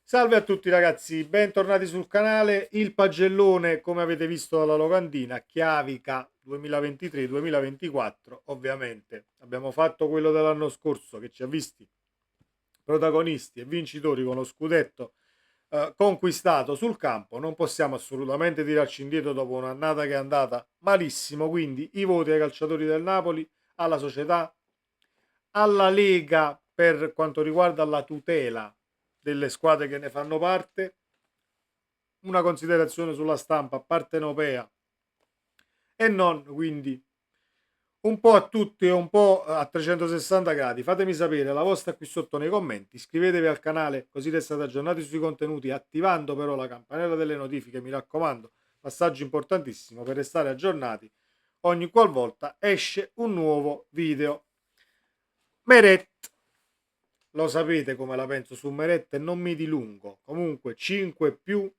Salve a tutti ragazzi, bentornati sul canale. Il pagellone, come avete visto dalla locandina, chiavica 2023-2024. Ovviamente abbiamo fatto quello dell'anno scorso che ci ha visti protagonisti e vincitori con lo scudetto conquistato sul campo. Non possiamo assolutamente tirarci indietro dopo un'annata che è andata malissimo, quindi i voti ai calciatori del Napoli, alla società, alla Lega per quanto riguarda la tutela delle squadre che ne fanno parte, una considerazione sulla stampa partenopea e non, quindi un po' a tutti e un po' a 360 gradi. Fatemi sapere la vostra qui sotto nei commenti, iscrivetevi al canale così restate aggiornati sui contenuti, attivando però la campanella delle notifiche, mi raccomando, passaggio importantissimo per restare aggiornati ogni qualvolta esce un nuovo video. Meret, lo sapete come la penso su Meret e non mi dilungo, comunque 5 più,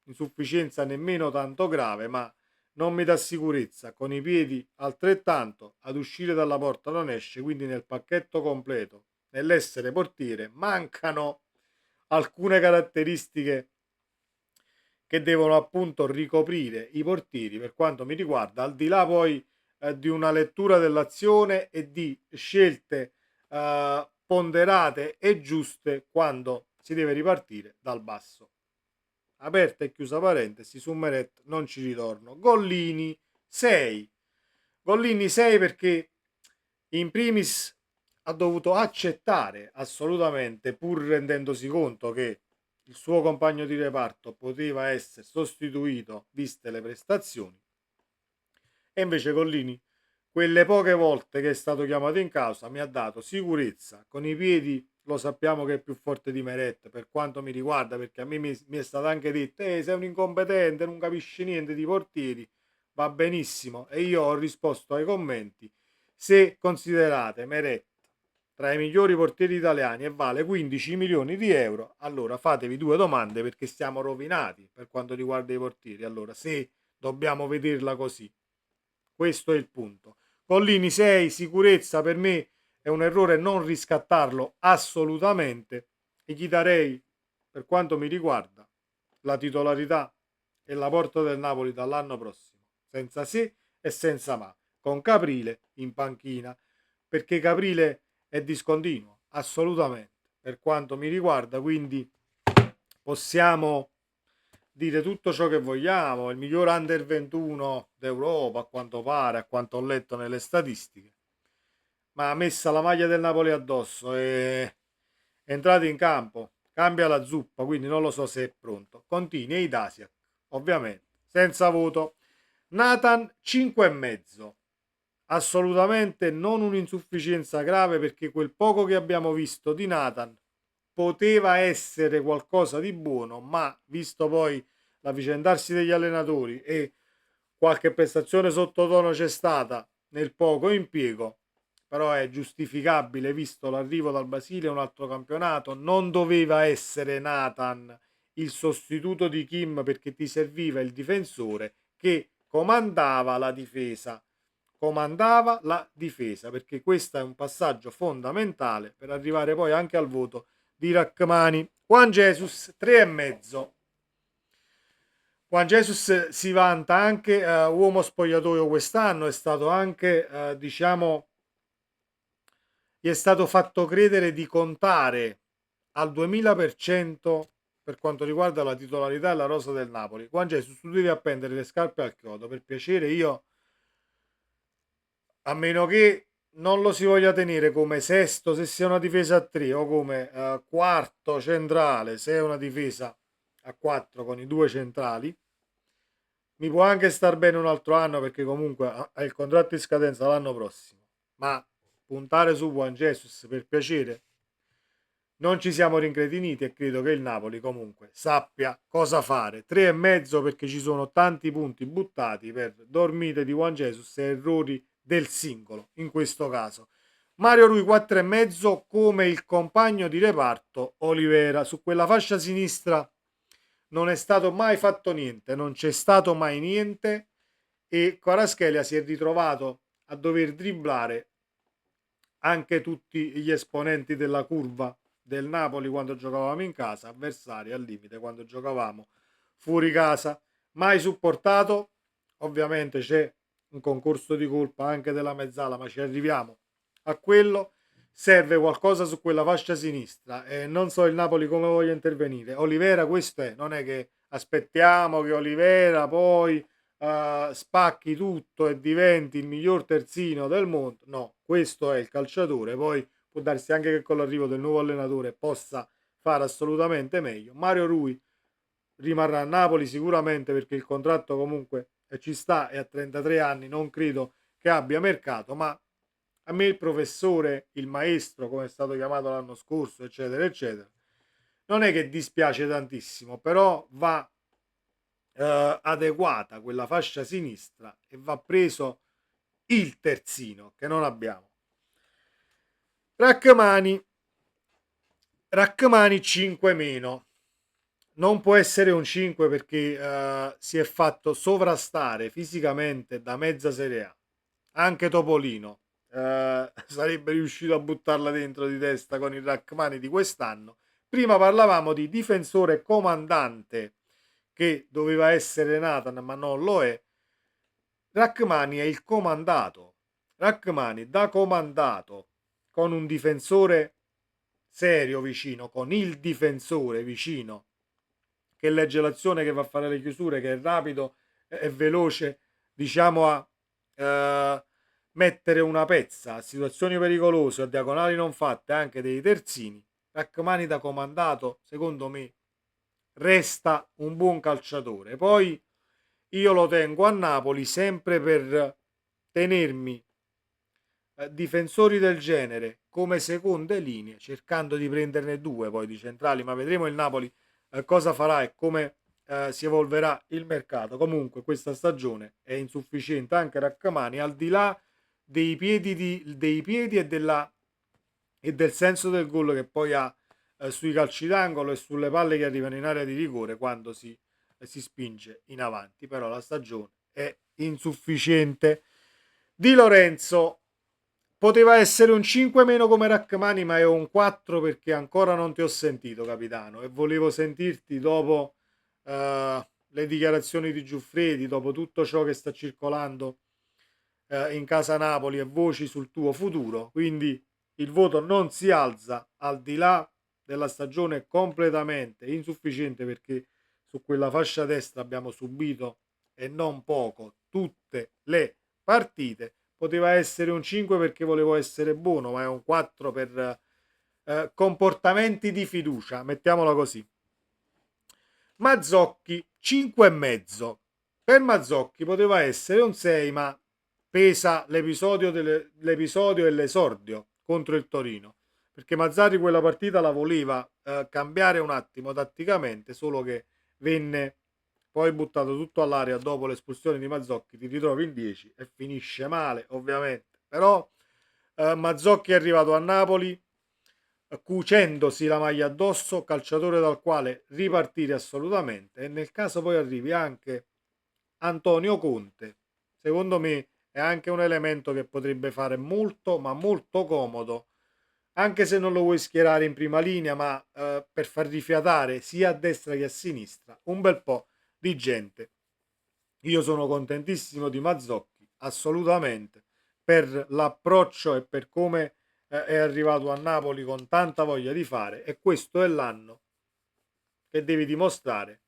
insufficienza nemmeno tanto grave, ma non mi dà sicurezza, con i piedi altrettanto, ad uscire dalla porta non esce, quindi nel pacchetto completo, nell'essere portiere, mancano alcune caratteristiche che devono appunto ricoprire i portieri per quanto mi riguarda, al di là poi di una lettura dell'azione e di scelte ponderate e giuste quando si deve ripartire dal basso. Aperta e chiusa parentesi, su Meret non ci ritorno. Gollini 6. Gollini 6 perché in primis ha dovuto accettare assolutamente, pur rendendosi conto che il suo compagno di reparto poteva essere sostituito viste le prestazioni, e invece Gollini quelle poche volte che è stato chiamato in causa mi ha dato sicurezza. Con i piedi lo sappiamo che è più forte di Meret per quanto mi riguarda, perché a me mi è stato anche detto sei un incompetente, non capisci niente di portieri. Va benissimo, e io ho risposto ai commenti: se considerate Meret tra i migliori portieri italiani e vale 15 milioni di euro, allora fatevi due domande, perché stiamo rovinati per quanto riguarda i portieri. Allora, se dobbiamo vederla così, questo è il punto. Collini 6, sicurezza, per me è un errore non riscattarlo assolutamente, e gli darei, per quanto mi riguarda, la titolarità e la porta del Napoli dall'anno prossimo, senza se e senza ma, con Caprile in panchina, perché Caprile è discontinuo, assolutamente, per quanto mi riguarda, quindi possiamo dire tutto ciò che vogliamo, il miglior under 21 d'Europa a quanto pare, a quanto ho letto nelle statistiche, ma messa la maglia del Napoli addosso e entrate in campo, cambia la zuppa, quindi non lo so se è pronto. Continui e Idasiak, ovviamente, senza voto. Nathan 5 e mezzo. Assolutamente non un'insufficienza grave, perché quel poco che abbiamo visto di Nathan poteva essere qualcosa di buono, ma visto poi l'avvicendarsi degli allenatori e qualche prestazione sottotono c'è stata nel poco impiego, però è giustificabile visto l'arrivo dal Basile, un altro campionato. Non doveva essere Nathan il sostituto di Kim, perché ti serviva il difensore che comandava la difesa, perché questo è un passaggio fondamentale per arrivare poi anche al voto di Rachmani. Juan Jesus 3 e mezzo. Juan Jesus si vanta anche uomo spogliatoio quest'anno, è stato anche diciamo, gli è stato fatto credere di contare al 2000% per quanto riguarda la titolarità e la rosa del Napoli. Juan Jesus, tu devi appendere le scarpe al chiodo, per piacere. Io, a meno che non lo si voglia tenere come sesto se sia una difesa a 3, o come quarto centrale se è una difesa a 4 con i due centrali, mi può anche star bene un altro anno, perché comunque ha il contratto in scadenza l'anno prossimo, ma puntare su Juan Jesus, per piacere. Non ci siamo rincretiniti e credo che il Napoli comunque sappia cosa fare. 3 e mezzo perché ci sono tanti punti buttati per dormite di Juan Jesus e errori del singolo in questo caso. Mario Rui 4 e mezzo come il compagno di reparto Olivera. Su quella fascia sinistra non è stato mai fatto niente, non c'è stato mai niente, e Kvaratskhelia si è ritrovato a dover dribblare anche tutti gli esponenti della curva del Napoli quando giocavamo in casa, avversari al limite quando giocavamo fuori casa. Mai supportato, ovviamente c'è un concorso di colpa anche della mezzala, ma ci arriviamo a quello. Serve qualcosa su quella fascia sinistra e non so il Napoli come voglia intervenire. Olivera, questo è, non è che aspettiamo che Olivera poi spacchi tutto e diventi il miglior terzino del mondo. No, questo è il calciatore. Poi può darsi anche che con l'arrivo del nuovo allenatore possa fare assolutamente meglio. Mario Rui rimarrà a Napoli sicuramente perché il contratto comunque ci sta e a 33 anni non credo che abbia mercato, ma a me il professore, il maestro, come è stato chiamato l'anno scorso, eccetera, eccetera, non è che dispiace tantissimo, però va adeguata quella fascia sinistra e va preso il terzino che non abbiamo. Rachmani 5 meno. Non può essere un 5 perché si è fatto sovrastare fisicamente da mezza Serie A. Anche Topolino sarebbe riuscito a buttarla dentro di testa con il Rachmani di quest'anno. Prima parlavamo di difensore comandante che doveva essere Nathan ma non lo è. Rachmani è il comandato. Rachmani da comandato con un difensore serio vicino, con il difensore vicino che legge l'azione, che va a fare le chiusure, che è rapido e veloce, diciamo a mettere una pezza a situazioni pericolose o a diagonali non fatte anche dei terzini. Rachmani da comandato, secondo me, resta un buon calciatore. Poi io lo tengo a Napoli sempre per tenermi difensori del genere come seconde linee, cercando di prenderne due poi di centrali, ma vedremo il Napoli cosa farà e come si evolverà il mercato. Comunque questa stagione è insufficiente anche Rachmani, al di là dei piedi, dei piedi e del senso del gol che poi ha sui calci d'angolo e sulle palle che arrivano in area di rigore quando si spinge in avanti, però la stagione è insufficiente. Di Lorenzo poteva essere un 5 meno come Rachmani, ma è un 4 perché ancora non ti ho sentito, capitano, e volevo sentirti dopo le dichiarazioni di Giuffredi, dopo tutto ciò che sta circolando in casa Napoli e voci sul tuo futuro. Quindi il voto non si alza al di là della stagione completamente insufficiente perché su quella fascia destra abbiamo subito e non poco tutte le partite. Poteva essere un 5 perché volevo essere buono, ma è un 4 per comportamenti di fiducia, mettiamola così. Mazzocchi 5 e mezzo. Per Mazzocchi poteva essere un 6, ma pesa l'episodio e l'esordio contro il Torino, perché Mazzarri quella partita la voleva cambiare un attimo tatticamente, solo che venne poi buttato tutto all'aria dopo l'espulsione di Mazzocchi. Ti ritrovi in 10 e finisce male ovviamente, però Mazzocchi è arrivato a Napoli cucendosi la maglia addosso, calciatore dal quale ripartire assolutamente, e nel caso poi arrivi anche Antonio Conte, secondo me è anche un elemento che potrebbe fare molto ma molto comodo, anche se non lo vuoi schierare in prima linea, ma per far rifiatare sia a destra che a sinistra un bel po' di gente. Io sono contentissimo di Mazzocchi, assolutamente, per l'approccio e per come è arrivato a Napoli con tanta voglia di fare, e questo è l'anno che devi dimostrare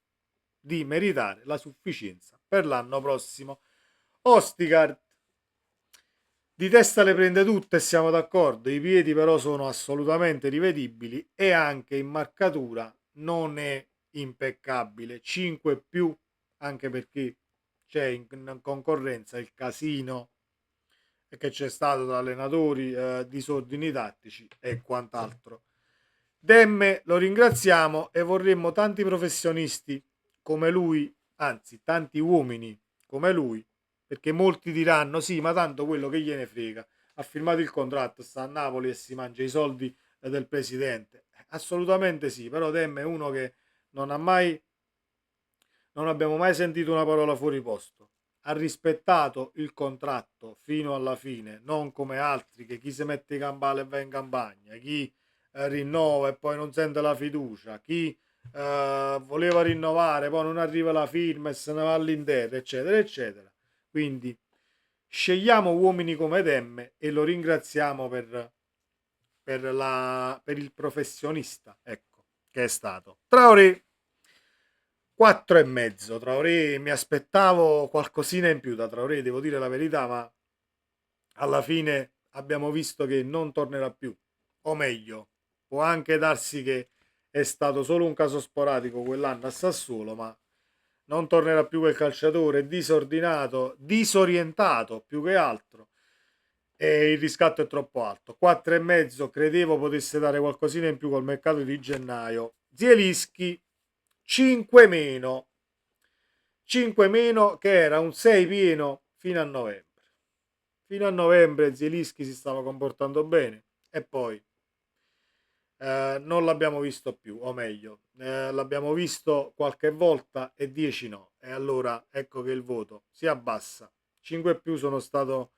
di meritare la sufficienza per l'anno prossimo. Ostigard di testa le prende tutte, siamo d'accordo, i piedi però sono assolutamente rivedibili e anche in marcatura non è impeccabile, 5 più, anche perché c'è in concorrenza il casino che c'è stato da allenatori, disordini tattici e quant'altro. Demme lo ringraziamo e vorremmo tanti professionisti come lui, anzi tanti uomini come lui, perché molti diranno sì, ma tanto quello che gliene frega, ha firmato il contratto, sta a Napoli e si mangia i soldi del presidente. Assolutamente sì, però Demme è uno che non ha mai, non abbiamo mai sentito una parola fuori posto. Ha rispettato il contratto fino alla fine, non come altri che chi si mette in campana e va in campagna, chi rinnova e poi non sente la fiducia, chi voleva rinnovare, poi non arriva la firma e se ne va all'interno, eccetera, eccetera. Quindi scegliamo uomini come Demme e lo ringraziamo per il professionista, ecco, che è stato. Traoré 4,5. Traoré, mi aspettavo qualcosina in più da Traoré, devo dire la verità, ma alla fine abbiamo visto che non tornerà più. O meglio, può anche darsi che è stato solo un caso sporadico quell'anno a Sassuolo, ma non tornerà più quel calciatore disordinato, disorientato più che altro. E il riscatto è troppo alto. 4,5, credevo potesse dare qualcosina in più col mercato di gennaio. Zielinski 5 meno. 5 meno, che era un 6 pieno fino a novembre. Fino a novembre Zielinski si stava comportando bene e poi non l'abbiamo visto più, o meglio, l'abbiamo visto qualche volta e 10 no. E allora ecco che il voto si abbassa. 5 più sono stato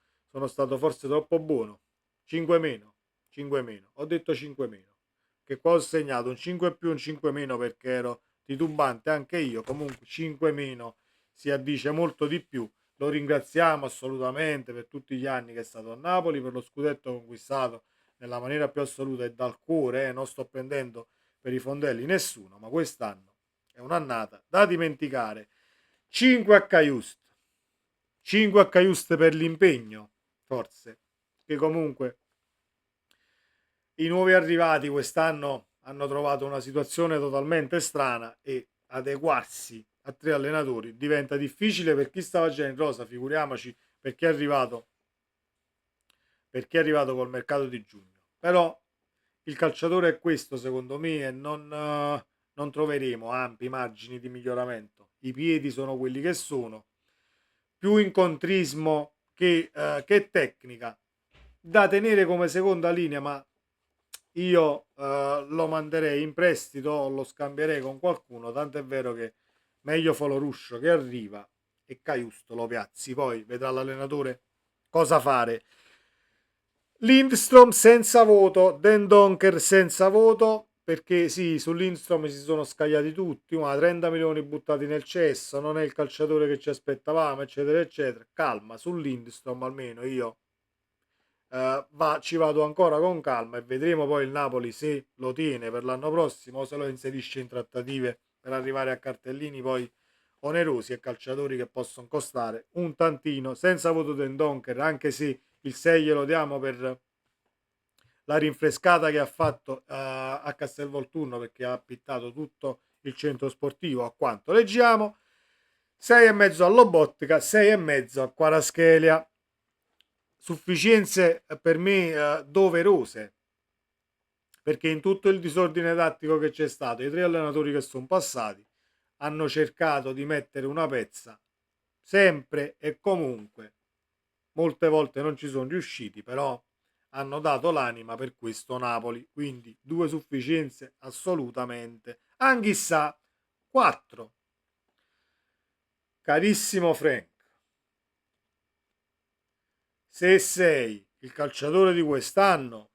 forse troppo buono. 5 meno, 5 meno. Ho detto 5 meno. Che qua ho segnato un 5 più, un 5 meno perché ero titubante anche io. Comunque 5 meno si addice molto di più. Lo ringraziamo assolutamente per tutti gli anni che è stato a Napoli, per lo scudetto conquistato nella maniera più assoluta e dal cuore, non sto prendendo per i fondelli nessuno, ma quest'anno è un'annata da dimenticare. 5 a Caiust, 5 a Caiust per l'impegno, forse, che comunque i nuovi arrivati quest'anno hanno trovato una situazione totalmente strana e adeguarsi a 3 allenatori diventa difficile per chi stava già in rosa, figuriamoci per chi è arrivato col mercato di giugno. Però il calciatore è questo secondo me e non troveremo ampi margini di miglioramento. I piedi sono quelli che sono, più incontrismo che tecnica, da tenere come seconda linea, ma io lo manderei in prestito o lo scambierei con qualcuno, tanto è vero che meglio Foloruscio che arriva e Caiusto lo piazzi, poi vedrà l'allenatore cosa fare. Lindstrom senza voto, Den Donker senza voto, perché sì, su Lindstrom si sono scagliati tutti, ma 30 milioni buttati nel cesso, non è il calciatore che ci aspettavamo, eccetera, eccetera. Calma, su Lindstrom almeno io ci vado ancora con calma e vedremo poi il Napoli se lo tiene per l'anno prossimo o se lo inserisce in trattative per arrivare a cartellini poi onerosi e calciatori che possono costare un tantino. Senza voto Den Donker, anche se il 6 glielo diamo per la rinfrescata che ha fatto a Castelvolturno, perché ha appittato tutto il centro sportivo a quanto leggiamo. 6,5 a Lobotka, 6,5 a Kvaratskhelia. Sufficienze per me doverose, perché in tutto il disordine tattico che c'è stato i 3 allenatori che sono passati hanno cercato di mettere una pezza sempre e comunque. Molte volte non ci sono riusciti, però hanno dato l'anima per questo Napoli, quindi 2 sufficienze assolutamente. Anch'issa 4. Carissimo Frank, se sei il calciatore di quest'anno,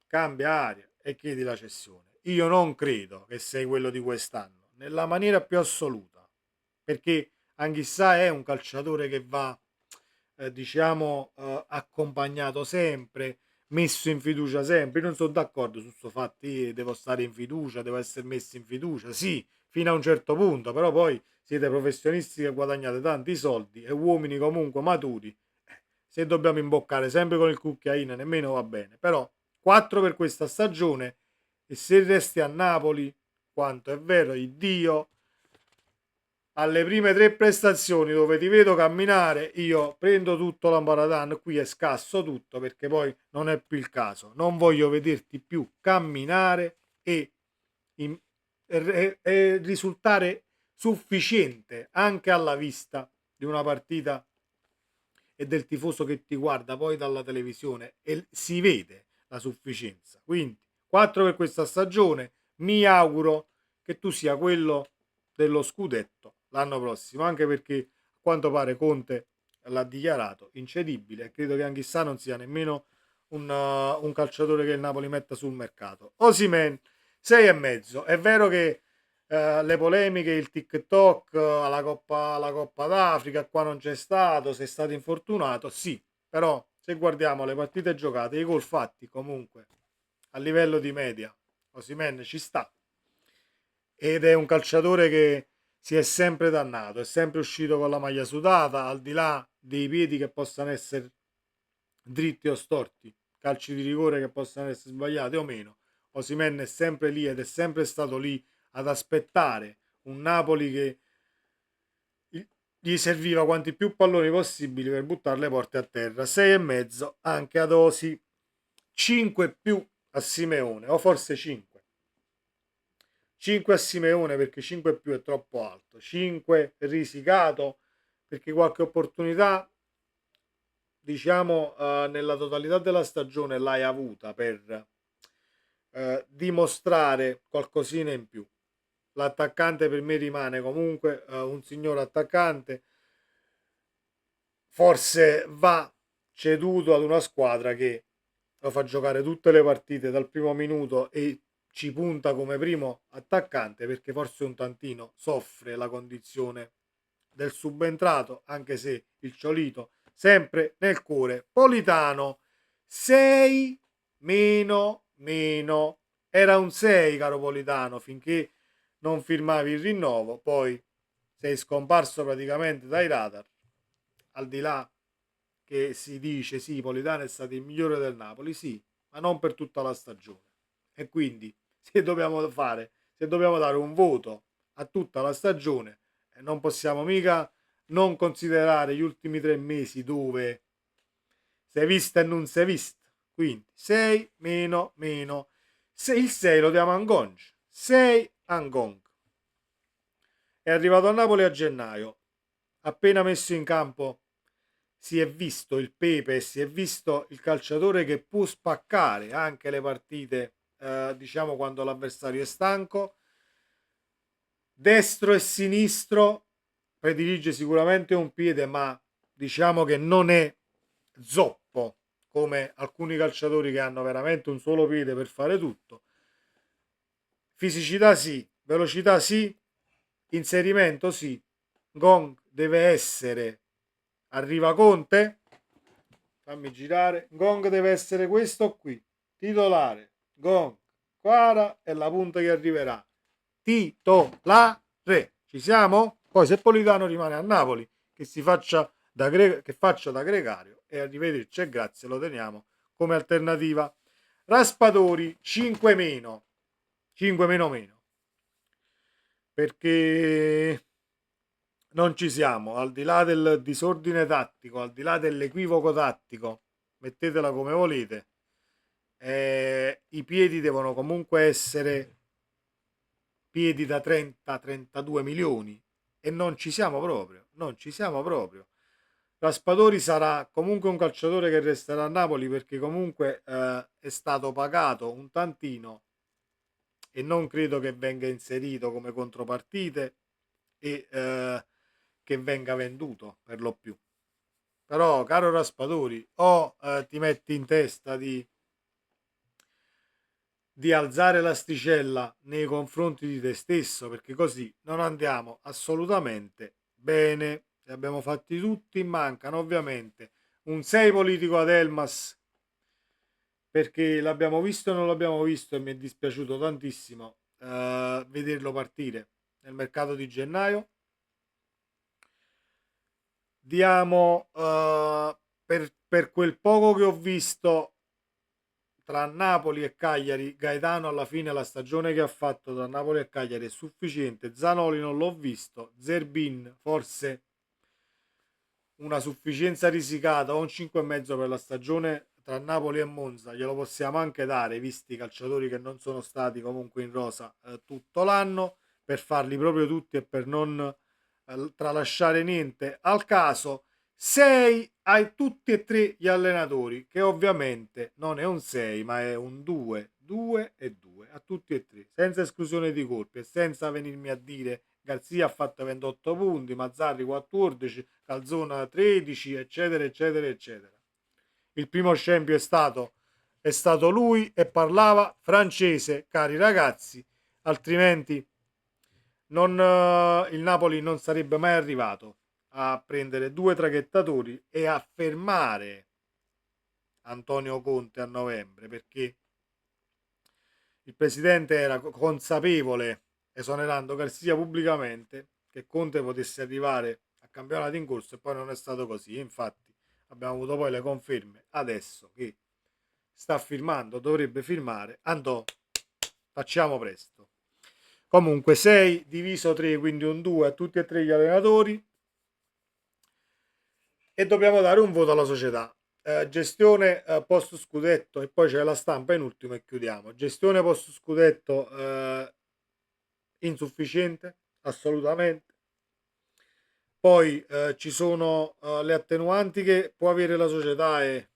cambia aria e chiedi la cessione. Io non credo che sei quello di quest'anno, nella maniera più assoluta, perché Anghissà è un calciatore che va, diciamo, accompagnato sempre, messo in fiducia sempre. Io non sono d'accordo su questo fatto, io devo stare in fiducia, devo essere messo in fiducia, sì, fino a un certo punto, però poi siete professionisti che guadagnate tanti soldi e uomini comunque maturi. Se dobbiamo imboccare sempre con il cucchiaino nemmeno va bene, però 4 per questa stagione e se resti a Napoli, quanto è vero il Dio, alle prime 3 prestazioni dove ti vedo camminare, io prendo tutto l'ambaradan qui e scasso tutto perché poi non è più il caso. Non voglio vederti più camminare in- e risultare sufficiente anche alla vista di una partita e del tifoso che ti guarda poi dalla televisione e si vede la sufficienza. Quindi 4 per questa stagione, mi auguro che tu sia quello dello scudetto l'anno prossimo, anche perché a quanto pare Conte l'ha dichiarato incedibile e credo che Anghissà non sia nemmeno un calciatore che il Napoli metta sul mercato. Osimhen 6,5. È vero che le polemiche, il TikTok, alla Coppa d'Africa, qua non c'è stato, sei stato infortunato, sì, però se guardiamo le partite giocate, i gol fatti comunque a livello di media, Osimhen ci sta, ed è un calciatore che si è sempre dannato, è sempre uscito con la maglia sudata, al di là dei piedi che possano essere dritti o storti, calci di rigore che possano essere sbagliati o meno. Osimhen è sempre lì ed è sempre stato lì ad aspettare un Napoli che gli serviva quanti più palloni possibili per buttare le porte a terra. 6,5 anche ad Osi, 5 più a Simeone, o forse 5. 5 a Simeone perché 5 più è troppo alto, 5 risicato perché qualche opportunità, diciamo, nella totalità della stagione l'hai avuta per dimostrare qualcosina in più. L'attaccante per me rimane comunque un signor attaccante, forse va ceduto ad una squadra che lo fa giocare tutte le partite dal primo minuto e ci punta come primo attaccante, perché forse un tantino soffre la condizione del subentrato, anche se il Ciolito sempre nel cuore. Politano 6 meno, era un 6 caro Politano finché non firmavi il rinnovo, poi sei scomparso praticamente dai radar, al di là che si dice sì, Politano è stato il migliore del Napoli, sì, ma non per tutta la stagione. E quindi se dobbiamo dare un voto a tutta la stagione, non possiamo mica non considerare gli ultimi 3 mesi dove si è vista e non si è vista. Quindi 6 meno. Se il 6 lo diamo a Ngong. 6 a Ngong. È arrivato a Napoli a gennaio. Appena messo in campo si è visto il Pepe, si è visto il calciatore che può spaccare anche le partite, diciamo quando l'avversario è stanco. Destro e sinistro predilige sicuramente un piede, ma diciamo che non è zoppo come alcuni calciatori che hanno veramente un solo piede per fare tutto. Fisicità sì, velocità sì, inserimento sì. Gong deve essere, arriva Conte, fammi girare, Gong deve essere questo qui, titolare, Gong, Quara è la punta che arriverà, titolare, ci siamo? Poi se Politano rimane a Napoli che si faccia che faccia da gregario, e arrivederci e grazie, lo teniamo come alternativa. Raspadori 5 meno, 5 meno, perché non ci siamo, al di là del disordine tattico, al di là dell'equivoco tattico, mettetela come volete, i piedi devono comunque essere piedi da 30-32 milioni e non ci siamo proprio, non ci siamo proprio. Raspadori sarà comunque un calciatore che resterà a Napoli perché comunque è stato pagato un tantino e non credo che venga inserito come contropartite e che venga venduto per lo più. Però caro Raspadori, o ti metti in testa di alzare l'asticella nei confronti di te stesso, perché così non andiamo assolutamente bene. Li abbiamo fatti tutti, mancano ovviamente un 6 politico ad Elmas, perché l'abbiamo visto e non l'abbiamo visto e mi è dispiaciuto tantissimo vederlo partire nel mercato di gennaio. Diamo per quel poco che ho visto tra Napoli e Cagliari, Gaetano alla fine la stagione che ha fatto tra Napoli e Cagliari è sufficiente. Zanoli non l'ho visto, Zerbin forse una sufficienza risicata o un 5,5 per la stagione tra Napoli e Monza glielo possiamo anche dare, visti i calciatori che non sono stati comunque in rosa tutto l'anno, per farli proprio tutti e per non tralasciare niente al caso. 6 a tutti e tre gli allenatori, che ovviamente non è un 6 ma è un 2, 2 e 2 a tutti e tre, senza esclusione di colpi e senza venirmi a dire Garzia ha fatto 28 punti, Mazzarri 14, Calzona 13, eccetera, eccetera, eccetera. Il primo scempio è stato è stato lui e parlava francese, cari ragazzi, altrimenti il Napoli non sarebbe mai arrivato a prendere due traghettatori e a fermare Antonio Conte a novembre, perché il presidente era consapevole, esonerando Garcia pubblicamente, che Conte potesse arrivare a campionato in corso, e poi non è stato così. Infatti abbiamo avuto poi le conferme adesso che sta firmando, dovrebbe firmare. Andò, facciamo presto. Comunque 6 diviso 3, quindi un 2 a tutti e tre gli allenatori, e dobbiamo dare un voto alla società. Gestione post scudetto, e poi c'è la stampa in ultimo e chiudiamo. Gestione post scudetto insufficiente, assolutamente. Poi ci sono le attenuanti che può avere la società, e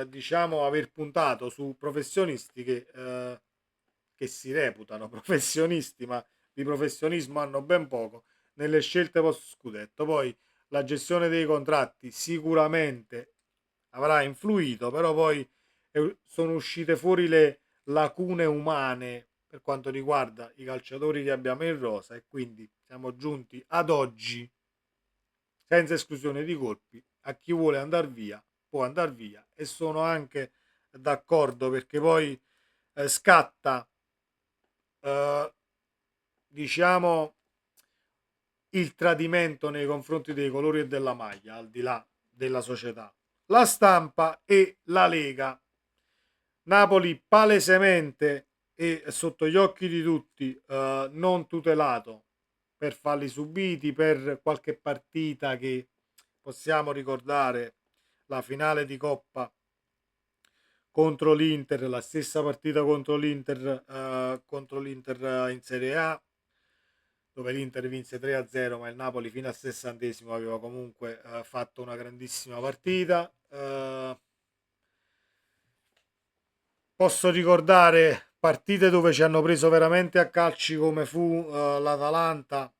diciamo aver puntato su professionisti che si reputano professionisti, ma di professionismo hanno ben poco nelle scelte post scudetto. Poi la gestione dei contratti sicuramente avrà influito, però poi sono uscite fuori le lacune umane per quanto riguarda i calciatori che abbiamo in rosa, e quindi siamo giunti ad oggi, senza esclusione di colpi, a chi vuole andare via può andare via, e sono anche d'accordo, perché poi scatta eh, diciamo il tradimento nei confronti dei colori e della maglia, al di là della società. La stampa e la Lega. Napoli palesemente e sotto gli occhi di tutti non tutelato per falli subiti, per qualche partita che possiamo ricordare, la finale di Coppa contro l'Inter, la stessa partita contro l'Inter in Serie A, dove l'Inter vinse 3-0, ma il Napoli fino al 60° aveva comunque fatto una grandissima partita. Posso ricordare partite dove ci hanno preso veramente a calci, come fu l'Atalanta.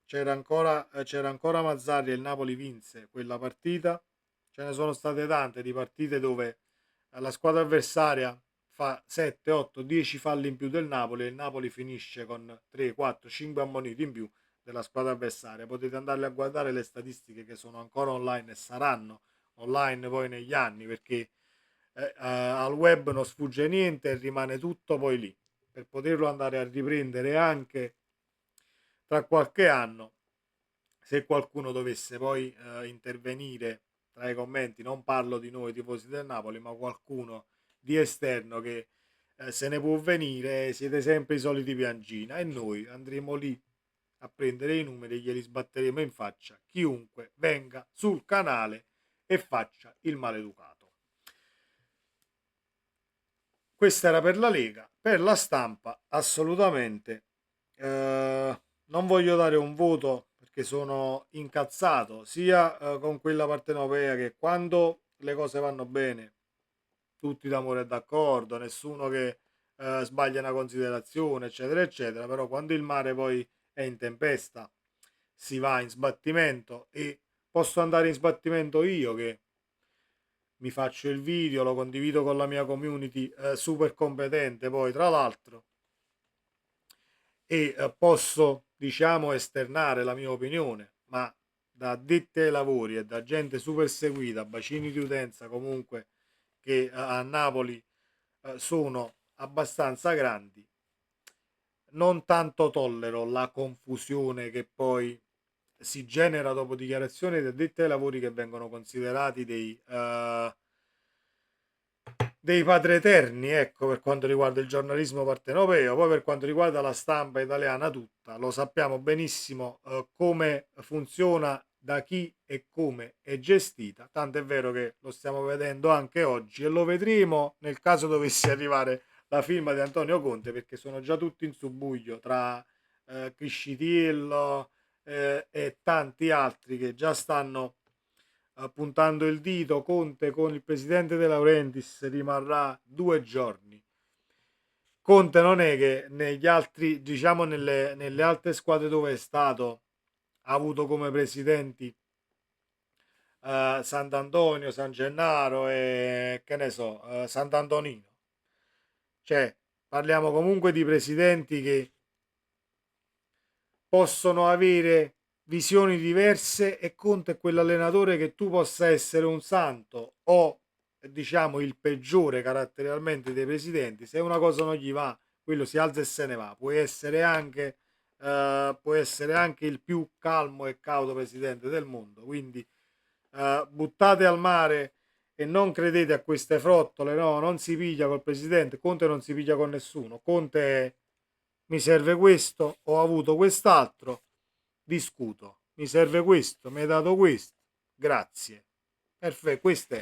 C'era ancora Mazzarri e il Napoli vinse quella partita. Ce ne sono state tante di partite dove la squadra avversaria fa 7, 8, 10 falli in più del Napoli, e il Napoli finisce con 3, 4, 5 ammoniti in più della squadra avversaria. Potete andarle a guardare le statistiche, che sono ancora online e saranno online poi negli anni, perché al web non sfugge niente e rimane tutto poi lì, per poterlo andare a riprendere anche tra qualche anno, se qualcuno dovesse poi intervenire tra i commenti. Non parlo di noi tifosi del Napoli, ma qualcuno di esterno che se ne può venire. Siete sempre i soliti piangina, e noi andremo lì a prendere i numeri e glieli sbatteremo in faccia chiunque venga sul canale e faccia il maleducato. Questa era per la Lega. Per la stampa assolutamente non voglio dare un voto, perché sono incazzato sia con quella partenopea, che quando le cose vanno bene tutti d'amore e d'accordo, nessuno che sbaglia una considerazione, eccetera eccetera. Però quando il mare poi è in tempesta si va in sbattimento, e posso andare in sbattimento io, che mi faccio il video, lo condivido con la mia community super competente poi tra l'altro, e posso diciamo esternare la mia opinione, ma da addetti ai lavori e da gente super seguita, bacini di utenza comunque che a Napoli sono abbastanza grandi, non tanto tollero la confusione che poi si genera dopo dichiarazioni di addetti ai lavori che vengono considerati dei padreterni, ecco, per quanto riguarda il giornalismo partenopeo. Poi per quanto riguarda la stampa italiana tutta, lo sappiamo benissimo come funziona, da chi e come è gestita, tanto è vero che lo stiamo vedendo anche oggi, e lo vedremo nel caso dovesse arrivare la firma di Antonio Conte, perché sono già tutti in subbuglio tra Criscitiello e tanti altri che già stanno puntando il dito. Conte con il presidente De Laurentiis rimarrà 2 giorni. Conte non è che negli altri, diciamo nelle altre squadre dove è stato, ha avuto come presidenti Sant'Antonio, San Gennaro e che ne so, Sant'Antonino. Cioè, parliamo comunque di presidenti che possono avere visioni diverse e Conte è quell'allenatore che tu possa essere un santo o diciamo il peggiore caratterialmente dei presidenti, se una cosa non gli va, quello si alza e se ne va. Può essere anche il più calmo e cauto presidente del mondo, quindi buttate al mare e non credete a queste frottole, no, non si piglia col presidente, Conte non si piglia con nessuno, Conte è mi serve questo, ho avuto quest'altro, discuto, mi serve questo, mi hai dato questo, grazie, perfetto, questo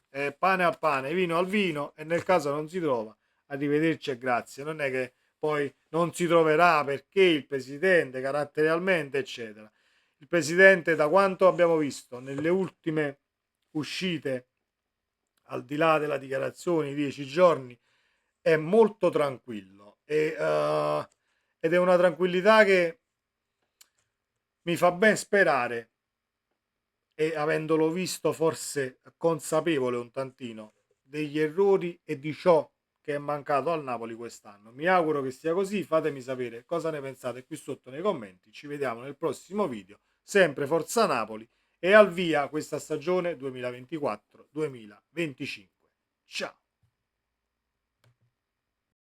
è pane al pane, vino al vino e nel caso non si trova, arrivederci e grazie, non è che poi non si troverà perché il presidente caratterialmente eccetera. Il presidente da quanto abbiamo visto nelle ultime uscite, al di là della dichiarazione di 10 giorni, è molto tranquillo ed è una tranquillità che mi fa ben sperare e avendolo visto forse consapevole un tantino degli errori e di ciò che è mancato al Napoli quest'anno. Mi auguro che sia così, fatemi sapere cosa ne pensate qui sotto nei commenti, ci vediamo nel prossimo video, sempre Forza Napoli e al via questa stagione 2024-2025. Ciao!